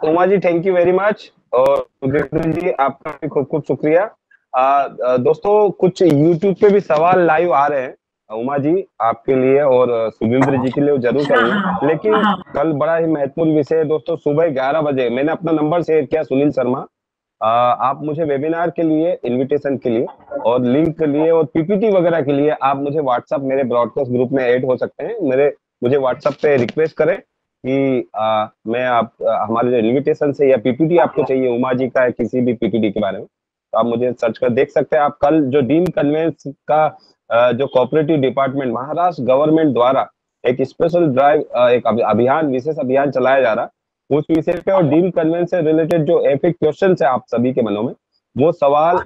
Uma ji thank you very much. और सुरेंद्र जी आपका भी खूब खूब शुक्रिया। दोस्तों कुछ यूट्यूब पे भी सवाल लाइव आ रहे हैं उमा जी आपके लिए और सुरेंद्र जी के लिए जरूर हाँ करूंगा, हाँ लेकिन हाँ। कल बड़ा ही महत्वपूर्ण विषय है दोस्तों। सुबह 11 बजे मैंने अपना नंबर शेयर किया, सुनील शर्मा। आप मुझे वेबिनार के लिए इनविटेशन के लिए और लिंक के लिए और पीपीटी वगैरह के लिए आप मुझे व्हाट्सएप मेरे ब्रॉडकास्ट ग्रुप में ऐड हो सकते हैं। मुझे व्हाट्सएप पे रिक्वेस्ट करें कि मैं आप हमारे जो इनविटेशन से या पीपीटी आपको चाहिए उमा जी का है किसी भी पीपीटी के बारे में, तो आप मुझे सर्च कर देख सकते हैं। आप कल जो डीन कन्वेंस का जो कोऑपरेटिव डिपार्टमेंट महाराष्ट्र गवर्नमेंट द्वारा एक स्पेशल ड्राइव, एक अभियान, विशेष अभियान चलाया जा रहा, उस विषय पे और डीन कन्वेंस से रिलेटेड जो एपिक क्वेश्चन है आप सभी के मनों में, वो सवाल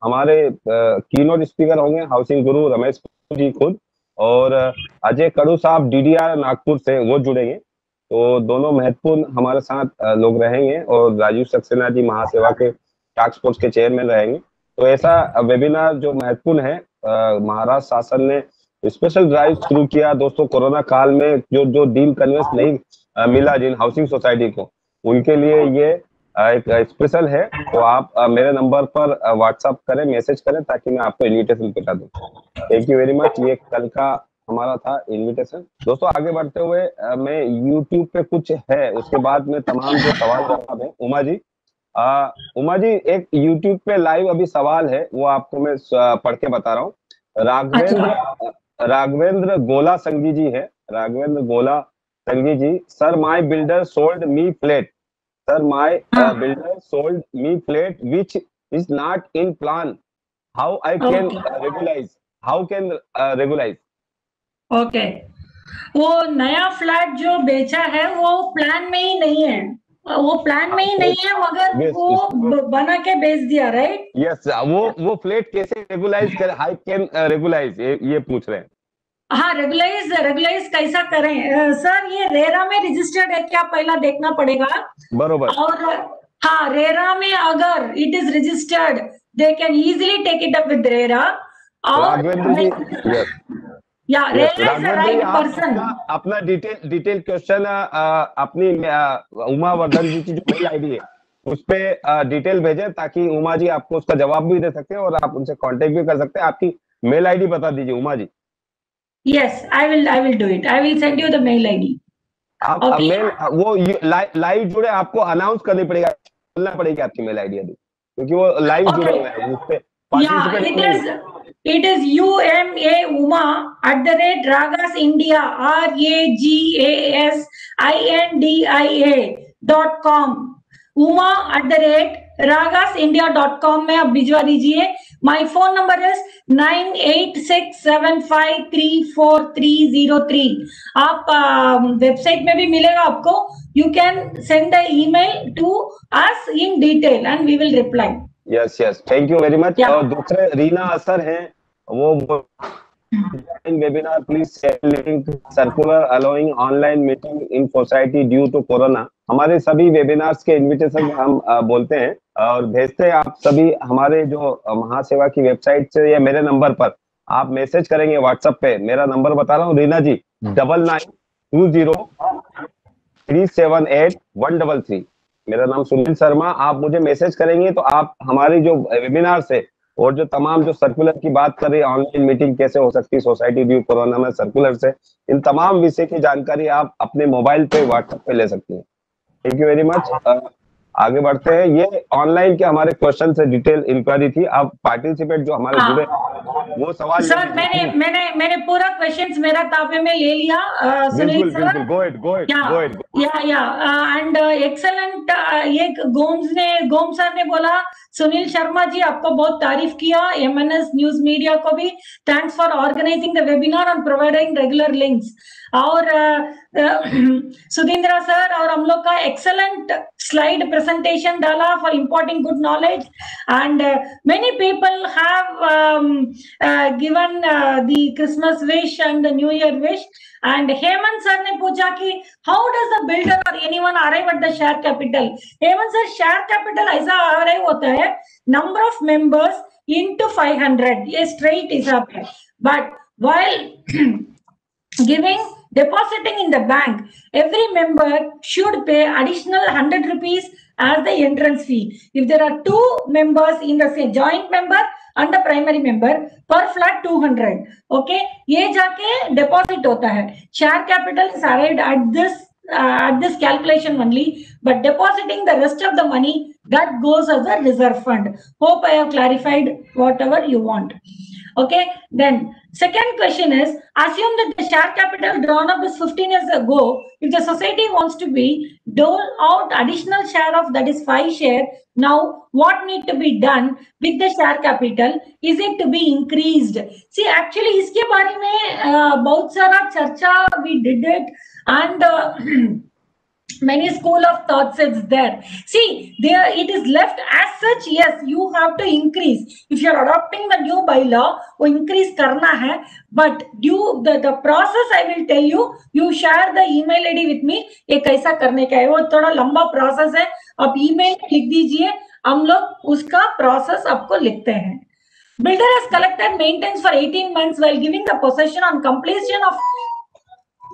हमारे कीनोट स्पीकर होंगे हाउसिंग गुरु रमेश जी खुद, और अजय कड़ू साहब डीडीआर नागपुर से वो जुड़ेंगे। तो दोनों महत्वपूर्ण हमारे साथ लोग रहेंगे और राजीव सक्सेना जी महासेवा के टास्क फोर्स के चेयरमैन रहेंगे। तो ऐसा वेबिनार जो महत्वपूर्ण है, महाराष्ट्र शासन ने स्पेशल ड्राइव शुरू किया दोस्तों कोरोना काल में। जो जो डील कन्वेंस नहीं मिला जिन हाउसिंग सोसाइटी को, उनके लिए ये एक स्पेशल है। तो आप मेरे नंबर पर व्हाट्सअप करें, मैसेज करें ताकि मैं आपको इनविटेशन पहुंचा दूं। Thank you very much. ये कल का हमारा था इनविटेशन। दोस्तों आगे बढ़ते हुए मैं यूट्यूब पे कुछ है उसके बाद में तमाम जो सवाल जवाब है उमा जी एक यूट्यूब पे लाइव अभी सवाल है, वो आपको मैं पढ़ के बता रहा हूँ। अच्छा राघवेंद्र गोला संगी जी है, Raghavendra Gola Sangi ji. Sir my builder sold me flat, sir my हाँ। Builder sold me flat which is not in plan, how I can okay regularize, how can regularize. Okay. वो नया फ्लैट जो बेचा है वो प्लान में ही नहीं है, वो प्लान में ही नहीं है मगर यस वो बना के बेच दिया, राइट? यस, वो फ्लैट कैसे रेगुलाइज कर, हाई कैन रेगुलाइज, ये पूछ रहे हैं। हाँ, रेगुलाइज रेगुलाइज कैसा करें? सर ये रेरा में रजिस्टर्ड है क्या, पहला देखना पड़ेगा। बरोबर। और हाँ, रेरा में अगर it is registered they can easily take it up with RERA. और Raghavendra ji, yes yeah yes, RERA is the Raghavendra ji right आप पर्सन। अपना डिटेल क्वेश्चन अपनी उमा वर्धन जी की जो मेल आईडी है उस पे डिटेल भेजें ताकि उमा जी आपको उसका जवाब भी दे सकते हैं और आप उनसे कांटेक्ट भी कर सकते हैं। आपकी मेल आईडी बता दीजिए Uma ji. Yes, I will do it, I will send you the mail ID. आप ओके। मेल वो लाइव जुड़े, आपको अनाउंस करनी पड़ेगा, बोलना पड़ेगी आपकी मेल आईडी अभी, क्योंकि वो लाइव जुड़े ओके। हुए हैं, उस पे Yeah, पार्टिसिपेट नहीं है। it is UMA@ragasindia RAGASINDIA.com, UMA@ragasindia.com में आप भिजवा दीजिए। My phone number is 9867534303। आप वेबसाइट में भी मिलेगा आपको। You can send the email to us in detail and we will reply. Yes yes, thank you very much. या और दूसरे रीना असर हैं, वो webinar please share link circular allowing online meeting in society due to corona। हमारे सभी webinars के invitation हम बोलते हैं और भेजते हैं। आप सभी हमारे जो महासेवा की वेबसाइट से या मेरे नंबर पर आप मैसेज करेंगे व्हाट्सएप पे। मेरा नंबर बता रहा हूँ रीना जी, 9920378133। मेरा नाम सुनील शर्मा। आप मुझे मैसेज करेंगे तो आप हमारी जो वेबिनार से और जो तमाम जो सर्कुलर की बात कर रही है, ऑनलाइन मीटिंग कैसे हो सकती है सोसाइटी ड्यू कोरोना में सर्कुलर से, इन तमाम विषय की जानकारी आप अपने मोबाइल पे व्हाट्सएप पे ले सकती हैं। Thank you very much. आगे बढ़ते हैं। ये ऑनलाइन के हमारे क्वेश्चन से डिटेल इंक्वायरी थी। आप पार्टिसिपेट जो हमारे जुड़े वो सवाल ले सर लीजिए मैंने प्लीज। मैंने मैंने पूरा क्वेश्चंस मेरा ताबे में ले लिया सुनील बिल्कुल सर। बिल्कुल, go it go it go it. या एंड एक्सेलेंट। ये गोम सर ने बोला सुनील शर्मा जी आपको बहुत तारीफ किया, एमएनएस न्यूज मीडिया को भी thanks for organising the webinar and providing regular links. और सुधींद्रा सर और हम लोग का एक्सेलेंट स्लाइड प्रेजेंटेशन डाला for importing good knowledge and many people have given the Christmas wish and the new year wish. And Hemant sir ने पूछा कि how does the builder और anyone arrive at the share capital. Hemant sir, share capital ऐसा arrive होता है number of members into 500, ये straight हिसाब है, but while giving depositing in the bank, every member should pay additional 100 rupees as the entrance fee. If there are two members in the same joint member and the primary member, per flat 200. Okay, ये जाके deposit होता है. Share capital is arrived at this calculation only, but depositing the rest of the money that goes as a reserve fund. Hope I have clarified whatever you want. Okay, then second question is, assume that the share capital drawn up is 15 years ago. If the society wants to be dole out additional share of, that is 5 share, now what need to be done with the share capital? Is it to be increased? See, actually इसके बारे में बहुत सारा चर्चा we did it, and many school of thoughts is there. See, there it is left as such. Yes, you have to increase. If you are adopting the new bylaw, वो increase करना है. But due the process, I will tell you. You share the email ID with me. ये कैसा करने का है? वो थोड़ा लंबा process है. आप email लिख दीजिए. हम लोग उसका process आपको लिखते हैं. Builder has collected maintenance for 18 months while giving the possession on completion of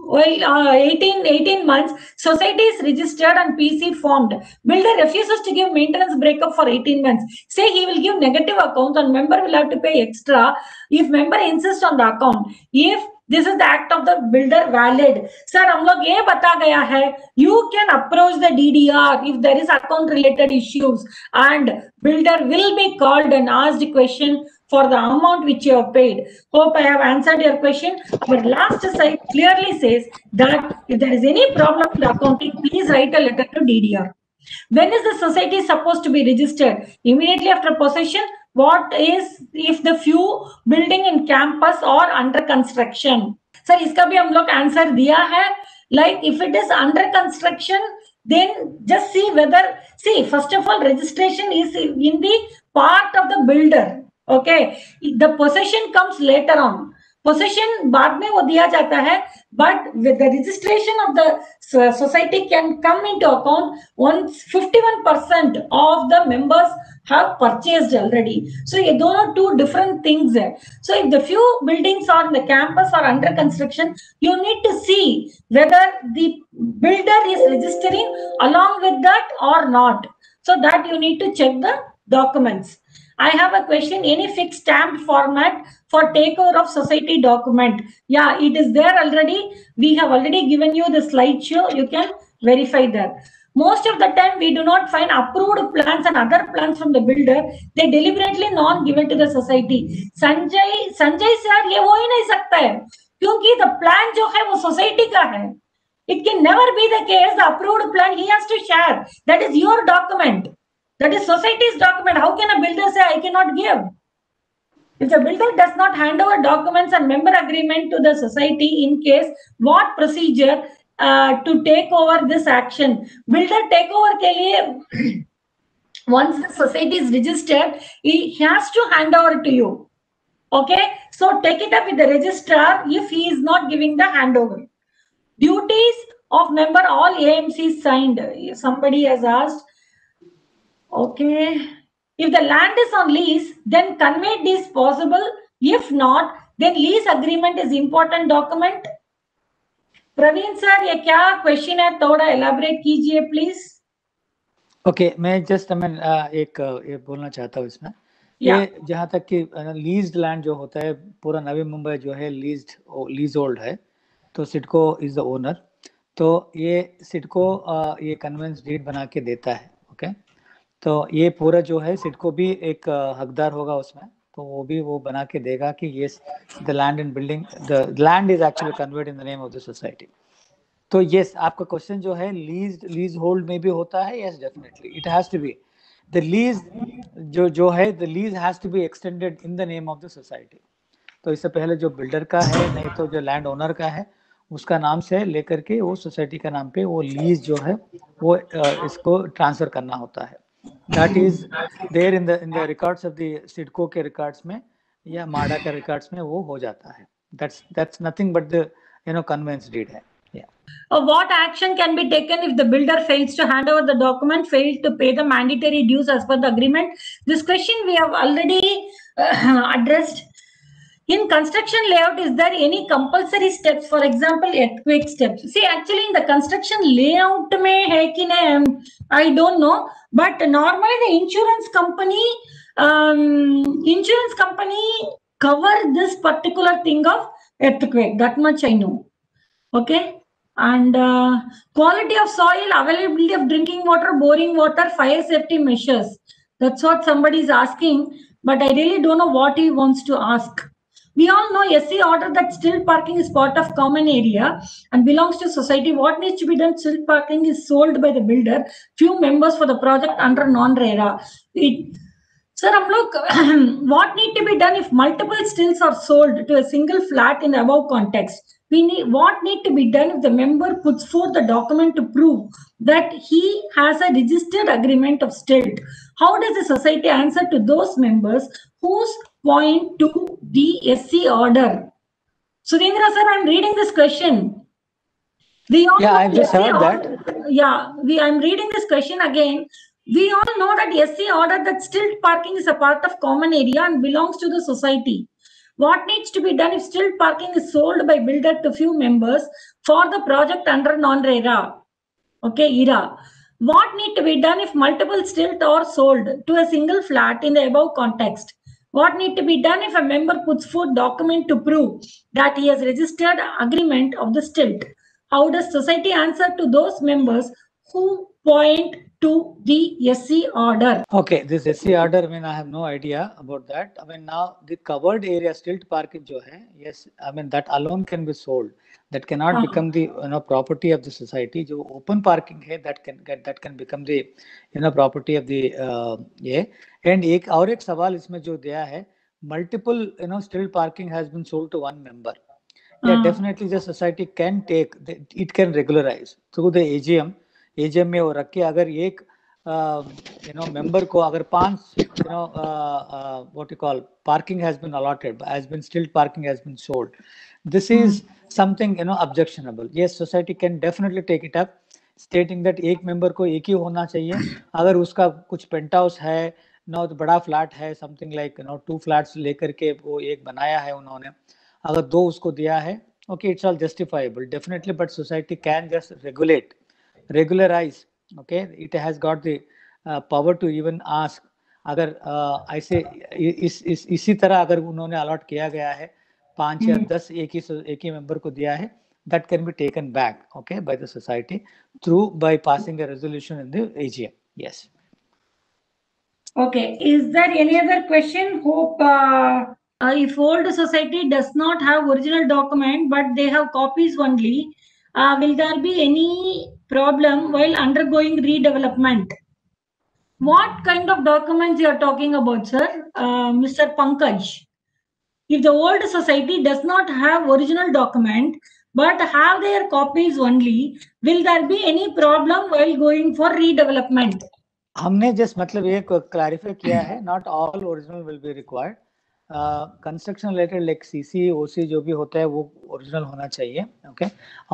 18 months, society is registered and PC formed. Builder refuses to give maintenance breakup for 18 months. Say he will give negative account and member will have to pay extra if member insists on the account. If this is the act of the builder valid. Sir, हम लोग ये बता गया है, you can approach the DDR if there is account related issues, and builder will be called and asked a question for the amount which you have paid. Hope I have answered your question. But last slide clearly says that if there is any problem with accounting, please write a letter to DDR. When is the society supposed to be registered? Immediately after possession. What is if the few building in campus or under construction? Sir, इसका भी हम लोग answer दिया है. Like if it is under construction, then just see whether, see, first of all, registration is in the part of the builder. Okay, the possession comes later on. Possession बाद में वो दिया जाता है, but with the registration of the society can come into account once 51% of the members have purchased already. So ये दोनों two different things है. So if the few buildings are in the campus or under construction, you need to see whether the builder is registering along with that or not. So that you need to check the documents. I have a question. Any fixed stamped format for takeover of society document? Yeah, it is there already. We have already given you the slideshow. You can verify that. Most of the time, we do not find approved plans and other plans from the builder. They deliberately not given to the society. Sanjay sir, ये हो ही नहीं सकता है, क्योंकि the plan जो है वो society का है. It can never be the case. The approved plan he has to share. That is your document. That is society's document. How can a builder say I cannot give? If the builder does not hand over documents and member agreement to the society, in case, what procedure to take over this action? Builder takeover के लिए, once the society is registered, he has to hand over to you. Okay, so take it up with the registrar if he is not giving the handover. Duties of member, all AMCs signed. Somebody has asked. Okay, if the land is on lease, then convey deed is possible. If not, then lease agreement is important document. Praveen sir, ये क्या question है, थोड़ा elaborate कीजिए please. Okay, मैं just एक बोलना चाहता हूँ इसमें. ये जहाँ तक कि लीज्ड लैंड जो होता है, पूरा नवी मुंबई जो है लीज होल्ड है, तो सिडको इज द ओनर. तो ये सिडको ये कन्वेंस डीड बना के देता है. ओके, तो ये पूरा जो है सिडको भी एक हकदार होगा उसमें, तो वो भी वो बना के देगा कि ये the land and building, the land is actually convert in the name of the society. तो यस, आपका क्वेश्चन जो है लीज होल्ड में भी होता है. Yes, definitely it has to be the lease जो है, the lease has to be extended in the name of the society. तो इससे पहले जो बिल्डर का है, नहीं तो जो लैंड ओनर का है, उसका नाम से लेकर के वो सोसाइटी का नाम पे वो लीज जो है वो इसको ट्रांसफर करना होता है. That is there in the records of the SIDCO के records में या माडा के records में वो हो जाता है. That's nothing but the conveyance deed है. Yeah. What action can be taken if the builder fails to hand over the document, fails to pay the mandatory dues as per the agreement? This question we have already addressed. in construction layout, is there any compulsory steps, for example earthquake steps? See, actually in the construction layout mein hai ki nahi, I don't know, but normally the insurance company cover this particular thing of earthquake, that much I know. Okay. And quality of soil, availability of drinking water, boring water, fire safety measures, that's what somebody is asking, but I really don't know what he wants to ask. We all know SC order that still parking is part of common area and belongs to society. What needs to be done? Still parking is sold by the builder, few members for the project under non-RERA. Sir, look, what need to be done if multiple stills are sold to a single flat in the above context? What need to be done if the member puts forth the document to prove that he has a registered agreement of stilt? How does the society answer to those members whose point to the SC order? Surendra sir, I'm reading this question. I've just heard that. I'm reading this question again. We all know that SC order that stilt parking is a part of common area and belongs to the society. What needs to be done if stilt parking is sold by builder to few members for the project under non-RERA? Okay, ERA. What need to be done if multiple stilt are sold to a single flat in the above context? What need to be done if a member puts forth document to prove that he has registered agreement of the stilt? How does society answer to those members who point to the SC order? Okay, this SC order, I mean, I have no idea about that. I mean, now the covered area stilt parking jo hai, yes, I mean, that alone can be sold. That cannot become the property of the society. Jo open parking hai, that can become the property of the And एक और एक सवाल इसमें जो दिया है, multiple stilt parking has been sold to one member. Yeah, definitely the society can take, it can regularize through the AGM में वो रख के अगर एक member को अगर 5 what you call parking has been allotted, stilt parking has been sold, this is something objectionable. Yes, society can definitely take it up, stating that एक member को एक ही होना चाहिए. अगर उसका कुछ penthouse है, तो बड़ा flat है, something like 2 flats लेकर के वो एक बनाया है उन्होंने, अगर 2 उसको दिया है, okay, it's all justifiable definitely, but society can just regularize. Okay, it has got the power to even ask. अगर ऐसे इसी तरह अगर उन्होंने अलॉट किया गया है 5 या 10 एक ही मेंबर को दिया है, that can be taken back, okay, by the society by passing a resolution in the AGM. Yes. Okay, is there any other question? Hope if old society does not have original document but they have copies only, will there be any problem while undergoing redevelopment? What kind of documents you are talking about, sir? Mr. Pankaj, if the old society does not have original document but have their copies only, will there be any problem while going for redevelopment? हमने just मतलब ये clarify किया है, not all original will be required. Construction related like CC OC जो भी होता है वो ओरिजिनल होना चाहिए, ओके,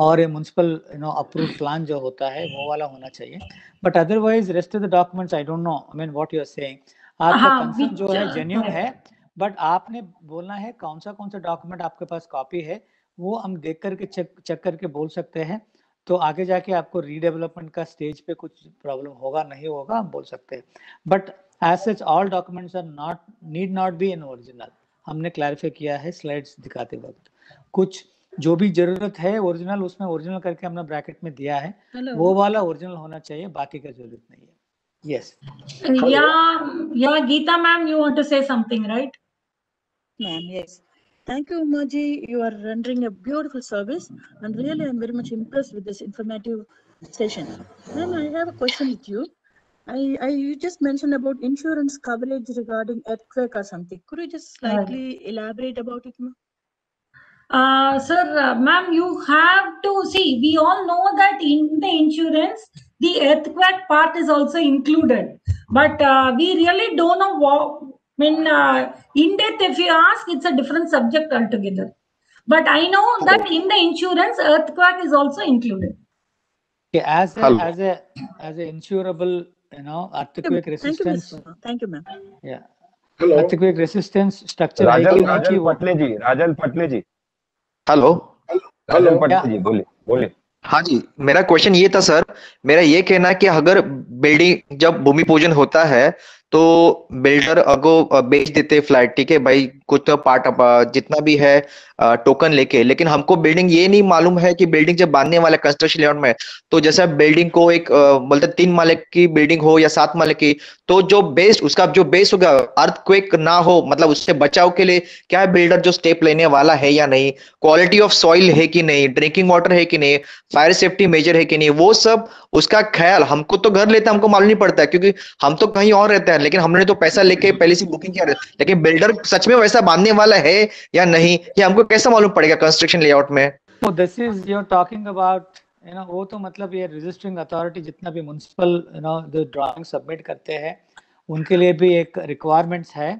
और ये म्युनिसिपल अप्रूव प्लान जो होता है वो वाला होना चाहिए, but otherwise rest of the documents I don't know, I mean what you are saying, आपका कंसर्न जो है जेन्युइन है, बट आपने बोलना है कौन सा डॉक्यूमेंट आपके पास कॉपी है, वो हम देख करके चेक करके बोल सकते हैं, तो आगे जाके आपको रीडेवलपमेंट का स्टेज पे कुछ प्रॉब्लम होगा नहीं होगा हम बोल सकते हैं, but as such all documents are need not be in original. हमने क्लैरिफाई किया है स्लाइड्स दिखाते वक्त, कुछ जो भी जरूरत है ओरिजिनल उसमें ओरिजिनल करके हमने ब्रैकेट में दिया है, वो वाला ओरिजिनल होना चाहिए, बाकी का जरूरत नहीं है. Yes, yeah Geeta ma'am, you want to say something, right ma'am? Yes, thank you, Umaji. You are rendering a beautiful service, and really, I'm very much impressed with this informative session. Ma'am, I have a question with you. You just mentioned about insurance coverage regarding earthquake or something. Could you just slightly elaborate about it, ma'am? Sir, ma'am, you have to see. We all know that in the insurance, the earthquake part is also included, but we really don't know what. In depth, if you ask, it's a different subject altogether. But I know that in the insurance, earthquake is also included. Okay, as a insurable, earthquake resistance. Thank you, ma'am. Yeah, earthquake resistance structure है कि नहीं कि राजन पटले जी hello राजन पटले जी बोलिए। हाँ जी, मेरा question ये था sir, मेरा ये कहना है कि अगर बिल्डिंग जब भूमि पूजन होता है तो बिल्डर अगो बेच देते फ्लैट, ठीक है भाई, कुछ तो पार्ट जितना भी है टोकन लेके, लेकिन हमको बिल्डिंग ये नहीं मालूम है कि बिल्डिंग जब बांधने वाला कंस्ट्रक्शन लेआउट में, तो जैसा बिल्डिंग को एक बोलते 3 माले की बिल्डिंग हो या 7 माले की, तो जो बेस उसका जो बेस होगा अर्थक्वेक ना हो, मतलब उससे बचाव के लिए क्या बिल्डर जो स्टेप लेने वाला है या नहीं, क्वालिटी ऑफ सॉइल है कि नहीं, ड्रिंकिंग वाटर है कि नहीं, फायर सेफ्टी मेजर है कि नहीं, वो सब उसका ख्याल, हमको तो घर लेते हमको मालूम नहीं पड़ता है क्योंकि हम तो कहीं और रहते हैं, लेकिन हमने तो पैसा लेके पहले से बुकिंग किया, लेकिन बिल्डर सच में वैसा बांधने वाला है या नहीं, ये हमको कैसे मालूम पड़ेगा कंस्ट्रक्शन लेआउट में? तो this is you are talking about वो तो मतलब ये रजिस्टरिंग अथॉरिटी जितना भी म्युनिसिपल जो ड्राइंग सबमिट करते हैं उनके लिए भी एक रिक्वायरमेंट्स है।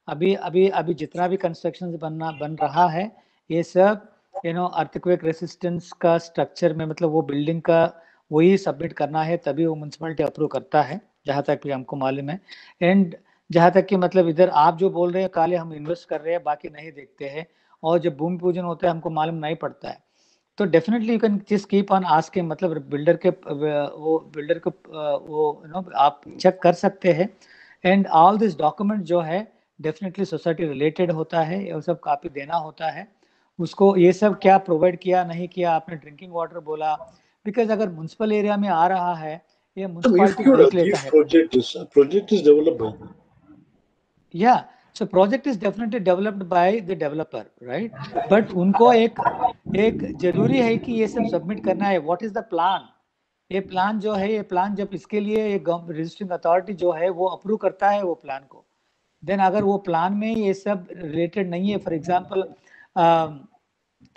अभी जितना भी कंस्ट्रक्शन बन रहा है ये सब अर्थक्वेक रेसिस्टेंस का स्ट्रक्चर में, मतलब वो बिल्डिंग का वही सबमिट करना है, तभी वो म्युनिसिपैलिटी अप्रूव करता है, जहाँ तक भी हमको मालूम है। एंड जहाँ तक कि मतलब इधर आप जो बोल रहे हैं काले हम इन्वेस्ट कर रहे हैं बाकी नहीं देखते हैं, और जब भूमि पूजन होता है हमको मालूम नहीं पड़ता है, तो definitely you can just keep on asking, मतलब बिल्डर को आप चेक कर सकते हैं। एंड ऑल दिस डॉक्यूमेंट जो है डेफिनेटली सोसाइटी रिलेटेड होता है, ये सब काफी देना होता है उसको, ये सब क्या प्रोवाइड किया नहीं किया, आपने ड्रिंकिंग वाटर बोला, बिकॉज अगर म्युनिसिपल एरिया में आ रहा है ये म्युनिसिपैलिटी देख लेता है। Project is developed by them. Yeah, so project is definitely developed by the developer, right? But उनको एक जरूरी है कि ये सब सबमिट करना है, व्हाट इज द प्लान, ये प्लान जो है, ये प्लान जब इसके लिए ये रजिस्टरिंग अथॉरिटी जो है वो अप्रूव करता है वो प्लान को, देन अगर वो प्लान में ये सब रिलेटेड नहीं है, for example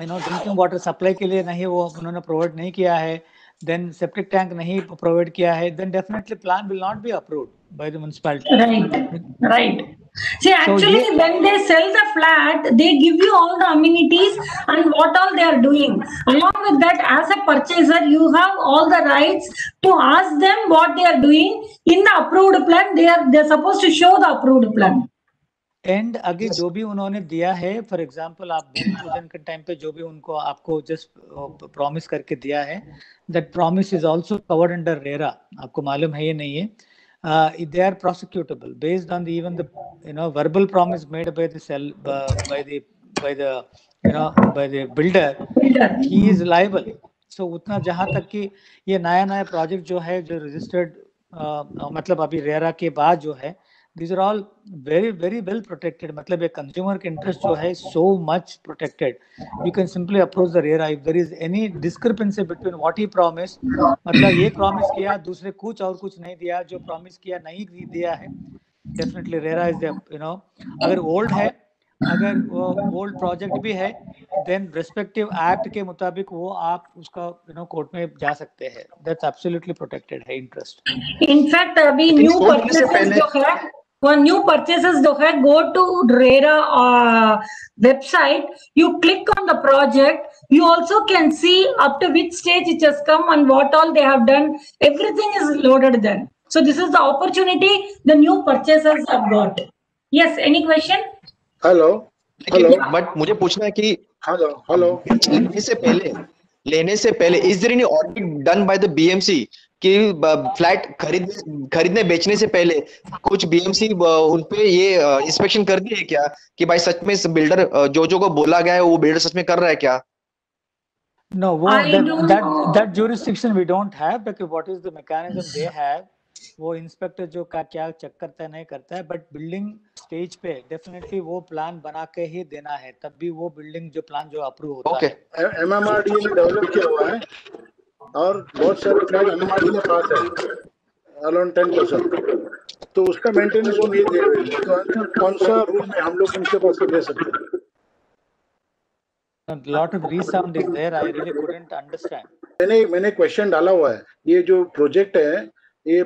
drinking water supply के लिए नहीं वो उन्होंने प्रोवाइड नहीं किया है, then septic tank नहीं provide किया है, then definitely plan will not be approved by the municipality. Right. See, actually, when they sell the flat, they give you all the amenities and what all they are doing. Along with that, as a purchaser, you have all the rights to ask them what they are doing in the approved plan. They're supposed to show the approved plan. And अगर जो भी उन्होंने दिया है, for example आप भूमि पूजन के time पे जो भी उनको आपको जस्ट प्रॉमिस करके दिया है, that promise is also covered under RERA, आपको मालूम है ये नहीं है, they are prosecutable based on the even the verbal promise made by the builder, he is liable. So उतना जहाँ तक कि ये नया प्रोजेक्ट जो है जो रजिस्टर्ड मतलब अभी रेरा के बाद जो है, these are all very very well protected, मतलब एक कंज्यूमर के इंटरेस्ट जो है so much protected, you can simply approach the RERA if there is any discrepancy between what he promised, मतलब ये प्रॉमिस किया दूसरे कुछ और कुछ नहीं दिया, जो प्रॉमिस किया नहीं दिया है, definitely RERA is the अगर ओल्ड है, अगर वो ओल्ड प्रोजेक्ट भी है, देन रेस्पेक्टिव एक्ट के मुताबिक वो आप उसका कोर्ट में जा सकते हैं, दैट्स एब्सोल्युटली प्रोटेक्टेड है इंटरेस्ट। इनफैक्ट अभी न्यू परचेसेस जो है, when new purchases go to RERA website, you click on the project, you also can see up to which stage it has come and what all they have done, everything is loaded there. So this is the opportunity the new purchasers have got. Yes, any question? Hello. But मुझे पूछना है कि hello लेने से पहले is there any audit done by the BMC कि flat खरीदने बेचने से पहले कुछ बीएमसी उनपे ये इंस्पेक्शन कर दिए क्या कि भाई सच में बिल्डर जो को बोला गया है वो बिल्डर सच में कर रहा है क्या? No, that jurisdiction we don't have, because what is the mechanism they have, वो इंस्पेक्टर जो का क्या चेक करता है नहीं करता है, बट बिल्डिंग स्टेज पे डेफिनेटली वो प्लान बना के ही देना है, तब भी वो बिल्डिंग जो प्लान जो अप्रूव होता है। एमएमआरडी ने डेवलप किया हुआ है और बहुत सारे फ्लैट एमएमआरडी के पास है, अराउंड 10%, तो उसका मेंटेनेंस वो नहीं दे रहे, तो कौन सा रूल में हम लोग उनके पास ले सकते हैं? A lot of resound is there, I really couldn't understand. मैंने क्वेश्चन डाला हुआ है, ये जो प्रोजेक्ट है ये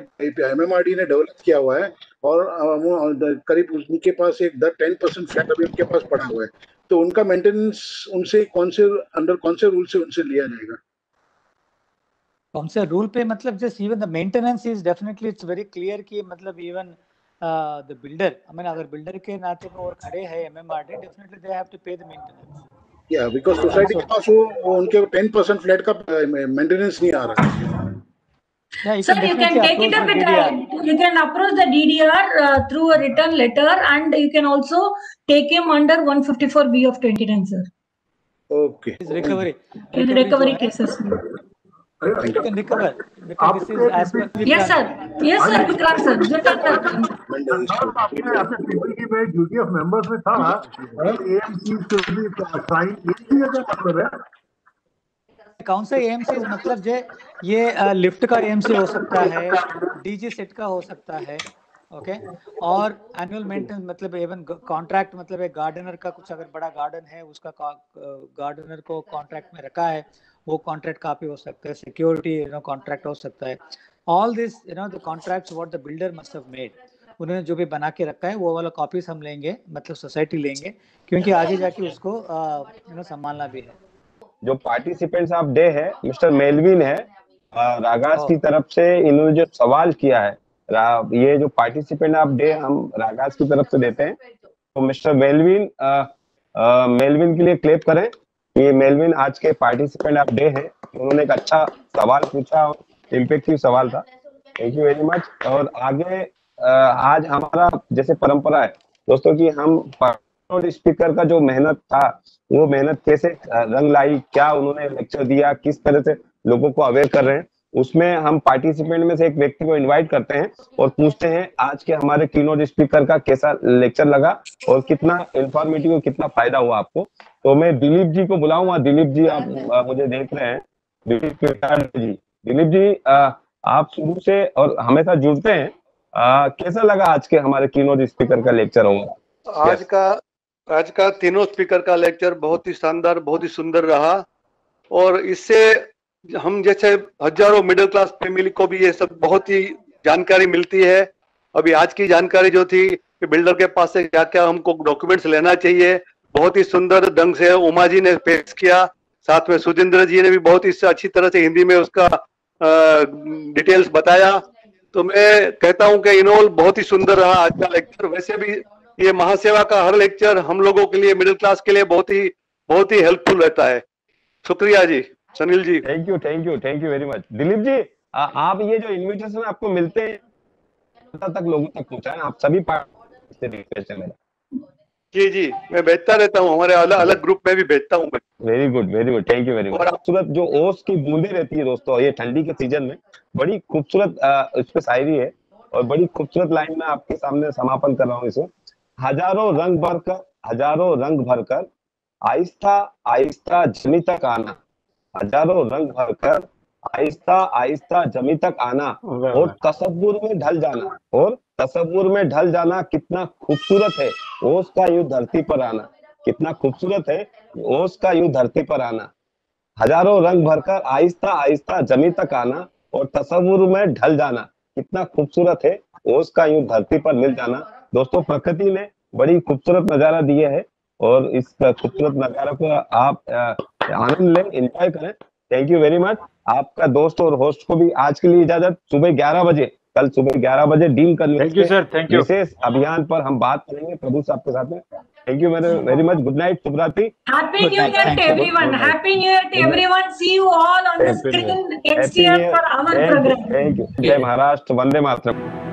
एमएमआरडी ने डेवलप किया हुआ है और करीब उनके पास एक 10% फ्लैट अभी उनके पास पड़ा हुआ है, तो उनका मेंटेनेंस उनसे कौन से रूल से उनसे लिया जाएगा? कौन से रूल पे, मतलब just even the maintenance is definitely it's very clear कि मतलब even the builder, I mean अगर बिल्डर के नाते पे और खड़े हैं MMRD, definitely they have to pay the maintenance. Yeah because society के पास वो उनके 10% फ्लैट का मेंटेनेंस नहीं आ रहा है। Yeah, you Sir, can you can definitely take it approach up the with DDR. you can approach the DDR through a written letter, and you can also take him under 154B of 29, sir. Okay. Is recovery In recovery cases. you can recover because this is as per Yes, sir. Yes, sir. Vikram, sir. Vikram, sir. आपने आपने PPT में duty of members में था और AMC से भी sign ये क्या मतलब है? कौन सा AMC मतलब जो ये लिफ्ट का AMC हो सकता है, DG सेट का हो सकता है, ओके, और एनुअल मेंटेनेंस मतलब इवन कॉन्ट्रैक्ट मतलब एक गार्डनर का कुछ अगर बड़ा गार्डन है उसका गार्डनर को कॉन्ट्रैक्ट में रखा है वो कॉन्ट्रैक्ट कापी हो सकता है, सिक्योरिटी कॉन्ट्रैक्ट हो सकता है। All this the contracts what the builder must have made, उन्होंने जो भी बना के रखा है वो वाला कॉपीज हम लेंगे, मतलब सोसाइटी लेंगे, क्योंकि आगे जाके उसको संभालना भी है। जो पार्टिसिपेंट्स ऑफ डे है मिस्टर मेलविन है रागास की तरफ से, इन्होंने जो सवाल किया है, ये जो पार्टिसिपेंट ऑफ डे हम रागास की तरफ से देते हैं, तो मिस्टर मेलविन मेलविन के लिए क्लेप करें। ये मेलविन आज के पार्टिसिपेंट ऑफ डे है, उन्होंने एक अच्छा सवाल पूछा और इम्पैक्टिव सवाल था, थैंक यू वेरी मच। और आगे आज हमारा जैसे परंपरा है दोस्तों कि हम स्पीकर का जो मेहनत था वो मेहनत कैसे रंग लाई, क्या उन्होंने लेक्चर दिया, किस तरह से लोगों को अवेयर कर रहे हैं, उसमें हम पार्टिसिपेंट में से एक व्यक्ति को इनवाइट करते हैं और पूछते हैं आज के हमारे कीनोट स्पीकर का कैसा लेक्चर लगा और कितना इंफॉर्मेटिव, कितना फायदा हुआ आपको। तो मैं दिलीप जी को बुलाऊंगा। दिलीप जी आप मुझे देख रहे हैं, दिलीप जी आप शुरू से और हमेशा जुड़ते हैं, कैसा लगा आज के हमारे कीनोट स्पीकर का लेक्चर होगा? आज का तीनों स्पीकर का लेक्चर बहुत ही शानदार, बहुत ही सुंदर रहा और इससे हम जैसे हजारों मिडिल क्लास फैमिली को भी ये सब बहुत ही जानकारी मिलती है। अभी आज की जानकारी जो थी कि बिल्डर के पास से क्या क्या हमको डॉक्यूमेंट्स लेना चाहिए, बहुत ही सुंदर ढंग से उमा जी ने पेश किया, साथ में सुजिंद्र जी ने भी बहुत ही अच्छी तरह से हिंदी में उसका डिटेल्स बताया। तो मैं कहता हूं कि इनऑल बहुत ही सुंदर रहा आज का लेक्चर। वैसे भी ये महासेवा का हर लेक्चर हम लोगों के लिए, मिडिल क्लास के लिए बहुत ही हेल्पफुल रहता है। शुक्रिया जी, Sunil ji. Thank you very much. Dilip ji आप ये जो इनविटेशन आपको मिलते हैं तक लोगों तक पहुंचाएं, आप सभी रिक्वेस्ट है। जी मैं भेजता रहता हूँ, हमारे अलग ग्रुप में भी भेजता हूँ। Very good, thank you very much. खूबसूरत जो ओस की बूंदे रहती है दोस्तों ये ठंडी के सीजन में, बड़ी खूबसूरत इस पे शायरी है और बड़ी खूबसूरत लाइन में आपके सामने समापन कर रहा हूँ इसे। हजारों रंग भरकर आहिस्ता आहिस्ता जमी तक आना, हजारों रंग भरकर आहिस्ता आहिस्ता जमी तक आना और तसव्वुर में ढल जाना, कितना खूबसूरत है ओस का यूं धरती पर आना, कितना खूबसूरत है ओस का यूं धरती पर आना। हजारों रंग भरकर आहिस्ता आहिस्ता जमी तक आना और तसव्वुर में ढल जाना, कितना खूबसूरत है ओस का यूं धरती पर मिल जाना। दोस्तों प्रकृति ने बड़ी खूबसूरत नजारा दिया है और इस खूबसूरत नजारा को आप आनंद लें, एंजॉय करें। Thank you very much. आपका दोस्त और होस्ट को भी आज के लिए इजाजत। सुबह 11 बजे, कल सुबह 11 बजे डीन कन्वेंशन विशेष अभियान पर हम बात करेंगे प्रभु साहब के साथ में। Thank you very much. Good night, शुभ रात्रि। Happy New Year to everyone. Happy New Year to everyone. See you all on the screen next year for our program. Thank you. जय महाराष्ट्र, वंदे मातरम।